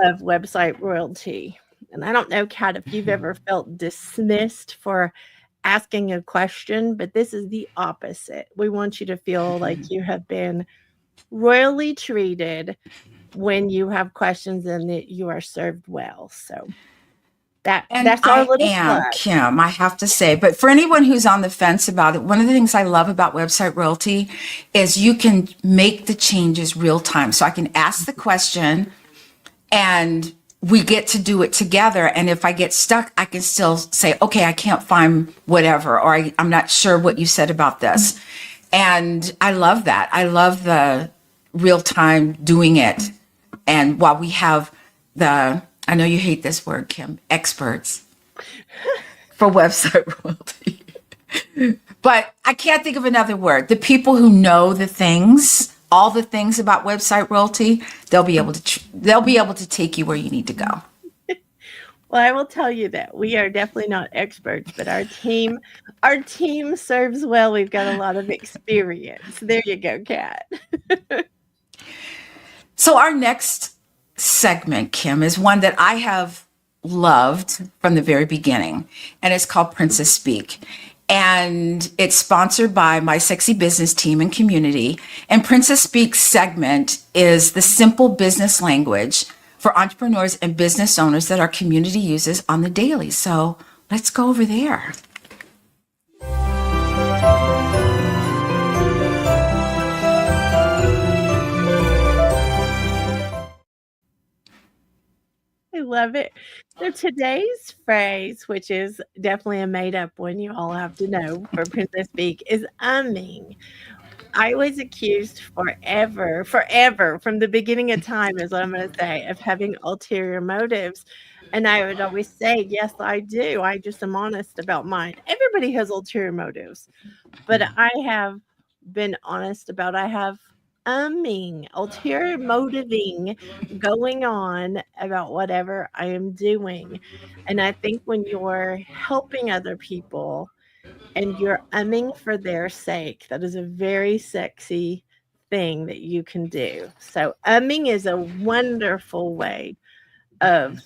Speaker 8: of website royalty. And I don't know, Kat, if you've ever felt dismissed for asking a question, but this is the opposite. We want you to feel like you have been royally treated when you have questions and that you are served well. So that's our little plug.
Speaker 9: Kim, I have to say, but for anyone who's on the fence about it, one of the things I love about website royalty is you can make the changes real time. So I can ask the question and we get to do it together. And if I get stuck, I can still say, okay, I can't find whatever, or I'm not sure what you said about this. And I love that. I love the real time doing it. And while we have I know you hate this word, Kim, experts for website royalty, but I can't think of another word. The people who know the things, all the things about website royalty, they'll be able to take you where you need to go.
Speaker 8: Well, I will tell you that we are definitely not experts, but our team serves well. We've got a lot of experience. There you go, Kat.
Speaker 9: So our next segment, Kim, is one that I have loved from the very beginning, and it's called Princess Speak. And it's sponsored by My Sexy Business team and community. And Princess Speak segment is the simple business language for entrepreneurs and business owners that our community uses on the daily. So let's go over there.
Speaker 8: love it. So today's phrase, which is definitely a made up one you all have to know for Princess Speak, is umming. I was accused forever, from the beginning of time, is what I'm going to say, of having ulterior motives. And I would always say, yes, I do. I just am honest about mine. Everybody has ulterior motives, but I have been honest about I have ulterior motiving going on about whatever I am doing. And I think when you're helping other people, and you're umming for their sake, that is a very sexy thing that you can do. So umming is a wonderful way of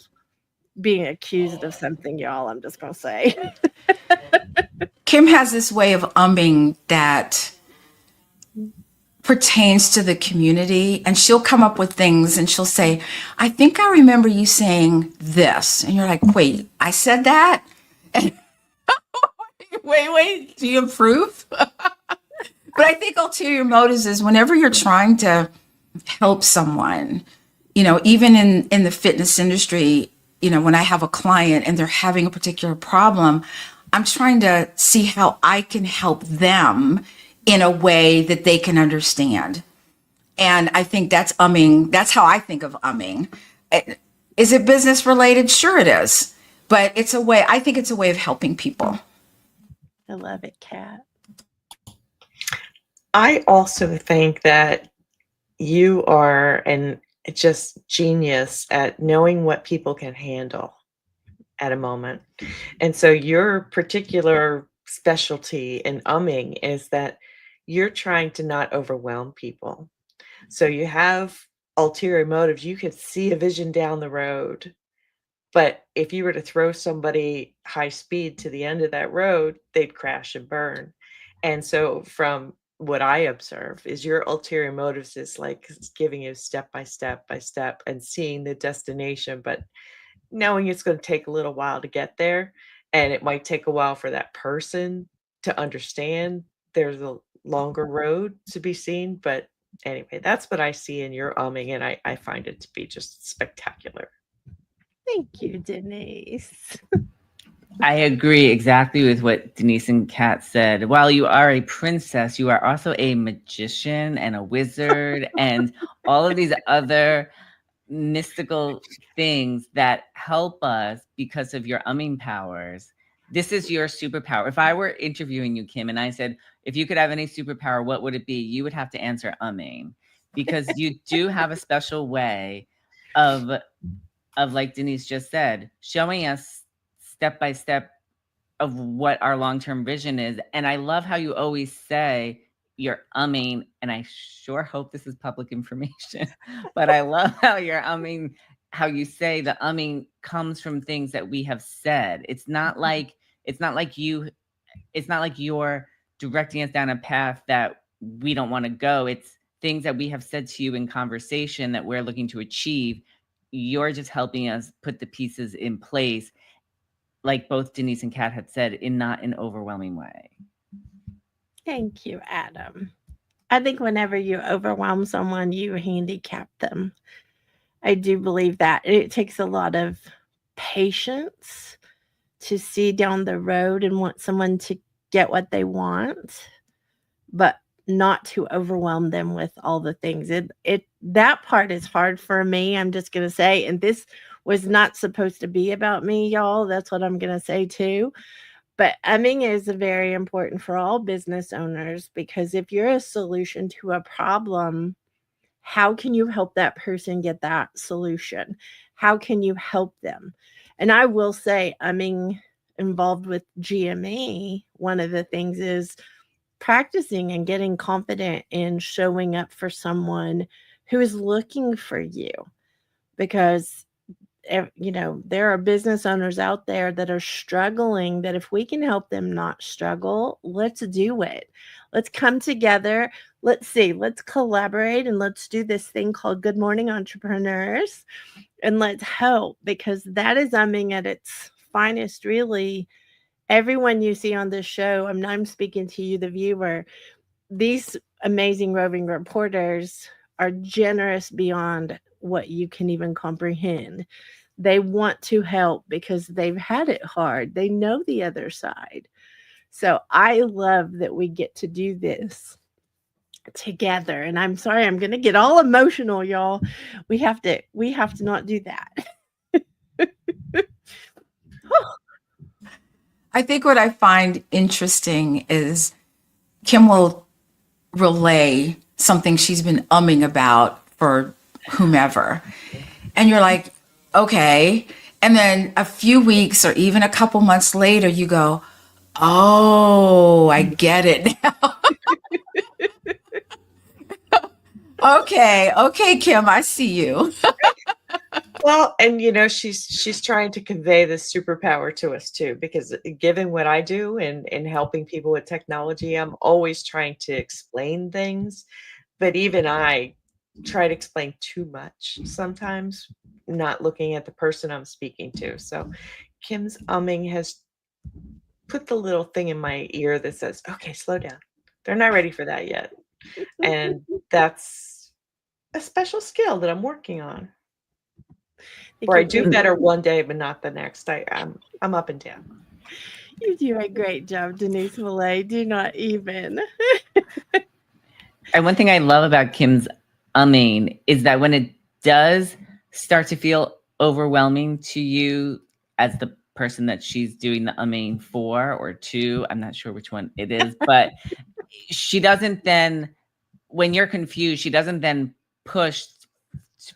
Speaker 8: being accused of something, y'all. I'm just going to say.
Speaker 9: Kim has this way of umming that pertains to the community, and she'll come up with things and she'll say, I think I remember you saying this. And you're like, wait, I said that? And wait, do you approve? But I think ulterior motives is whenever you're trying to help someone, even in the fitness industry, when I have a client and they're having a particular problem, I'm trying to see how I can help them in a way that they can understand. And I think that's umming. That's how I think of umming. Is it business related? Sure it is. But I think it's a way of helping people.
Speaker 8: I love it, Kat.
Speaker 5: I also think that you are just genius at knowing what people can handle at a moment. And so your particular specialty in umming is that you're trying to not overwhelm people. So you have ulterior motives. You could see a vision down the road. But if you were to throw somebody high speed to the end of that road, they'd crash and burn. And so from what I observe is your ulterior motives is like giving you step by step and seeing the destination, but knowing it's going to take a little while to get there. And it might take a while for that person to understand there's a longer road to be seen. But anyway, that's what I see in your umming. And I find it to be just spectacular.
Speaker 8: Thank you, Denise.
Speaker 2: I agree exactly with what Denise and Kat said. While you are a princess, you are also a magician and a wizard and all of these other mystical things that help us because of your umming powers. This is your superpower. If I were interviewing you, Kim, and I said, if you could have any superpower, what would it be? You would have to answer umming, because you do have a special way of like Denise just said, showing us step by step of what our long-term vision is. And I love how you always say you're umming, and I sure hope this is public information, but I love how you're umming, how you say the umming comes from things that we have said. It's not like you're directing us down a path that we don't want to go. It's things that we have said to you in conversation that we're looking to achieve. You're just helping us put the pieces in place, like both Denise and Kat had said, in not an overwhelming way.
Speaker 8: Thank you, Adam. I think whenever you overwhelm someone, you handicap them. I do believe that. It takes a lot of patience to see down the road and want someone to get what they want, but not to overwhelm them with all the things. That part is hard for me, I'm just going to say, and this was not supposed to be about me, y'all. That's what I'm going to say too. But umming is very important for all business owners, because if you're a solution to a problem, how can you help that person get that solution? How can you help them? And I will say, umming involved with GME, one of the things is practicing and getting confident in showing up for someone who is looking for you, because there are business owners out there that are struggling, that if we can help them not struggle, let's do it. Let's come together. Let's collaborate, and let's do this thing called Good Morning Entrepreneurs, and let's help, because that is umming at its finest, really. Everyone you see on this show, I'm speaking to you, the viewer, these amazing roving reporters are generous beyond what you can even comprehend. They want to help because they've had it hard. They know the other side. So I love that we get to do this together. And I'm sorry, I'm going to get all emotional, y'all. We have to not do that.
Speaker 9: I think what I find interesting is Kim will relay something she's been umming about for whomever. And you're like, okay. And then a few weeks or even a couple months later, you go, oh, I get it now. Okay, Kim, I see you.
Speaker 5: Well, and she's trying to convey this superpower to us too, because given what I do in helping people with technology, I'm always trying to explain things, but even I try to explain too much sometimes, not looking at the person I'm speaking to. So Kim's umming has put the little thing in my ear that says, okay, slow down. They're not ready for that yet. And that's a special skill that I'm working on. Or I do better one day, but not the next. I'm up and down.
Speaker 8: You do a great job, Denise Millet. Do not even.
Speaker 2: And one thing I love about Kim's umming is that when it does start to feel overwhelming to you as the person that she's doing the umming for or to, I'm not sure which one it is, but she doesn't then, when you're confused, she doesn't then push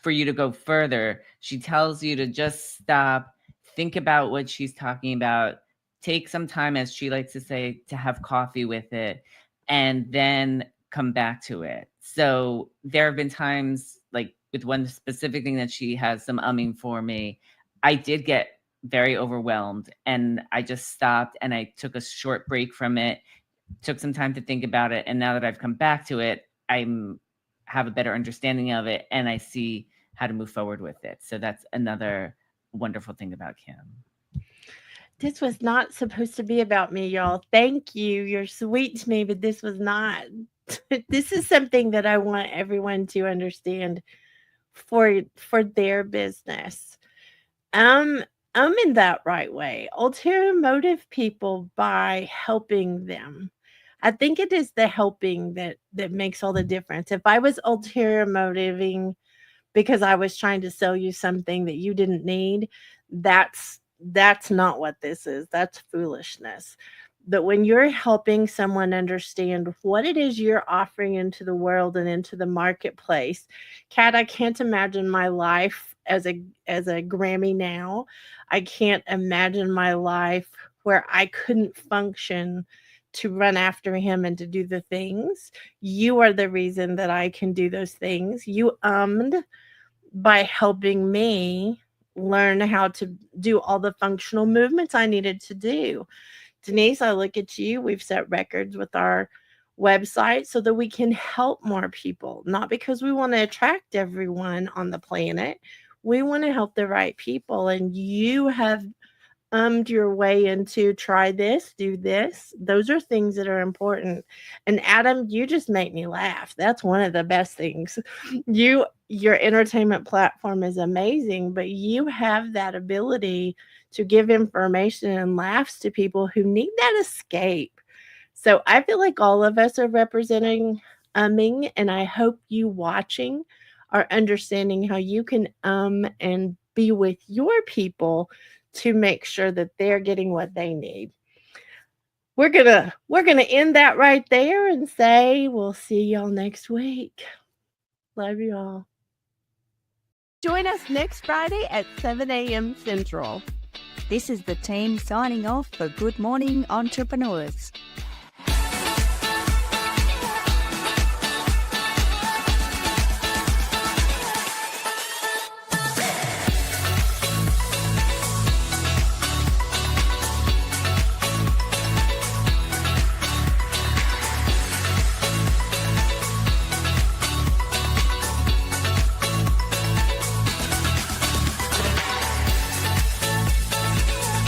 Speaker 2: for you to go further. She tells you to just stop, think about what she's talking about, take some time, as she likes to say, to have coffee with it, and then come back to it. So there have been times, like with one specific thing that she has some umming for me, I did get very overwhelmed and I just stopped and I took a short break from it, took some time to think about it. And now that I've come back to it, have a better understanding of it and I see how to move forward with it. So that's another wonderful thing about Kim.
Speaker 8: This was not supposed to be about me, y'all. Thank you. You're sweet to me, but this was not. This is something that I want everyone to understand for their business. I'm in that right way. Ulterior motive people by helping them. I think it is the helping that makes all the difference. If I was ulterior motiving because I was trying to sell you something that you didn't need, that's not what this is. That's foolishness. But when you're helping someone understand what it is you're offering into the world and into the marketplace, Kat, I can't imagine my life as a Grammy now. I can't imagine my life where I couldn't function to run after him and to do the things. You are the reason that I can do those things. You by helping me learn how to do all the functional movements I needed to do. Denise, I look at you. We've set records with our website so that we can help more people, not because we want to attract everyone on the planet. We want to help the right people. And you have your way into try this, do this. Those are things that are important. And Adam, you just make me laugh. That's one of the best things. Your entertainment platform is amazing, but you have that ability to give information and laughs to people who need that escape. So I feel like all of us are representing umming, and I hope you watching are understanding how you can and be with your people to make sure that they're getting what they need. We're gonna end that right there and say we'll see y'all next week. Love y'all. Join us next Friday at 7 a.m. Central.
Speaker 13: This is the team signing off for Good Morning Entrepreneurs.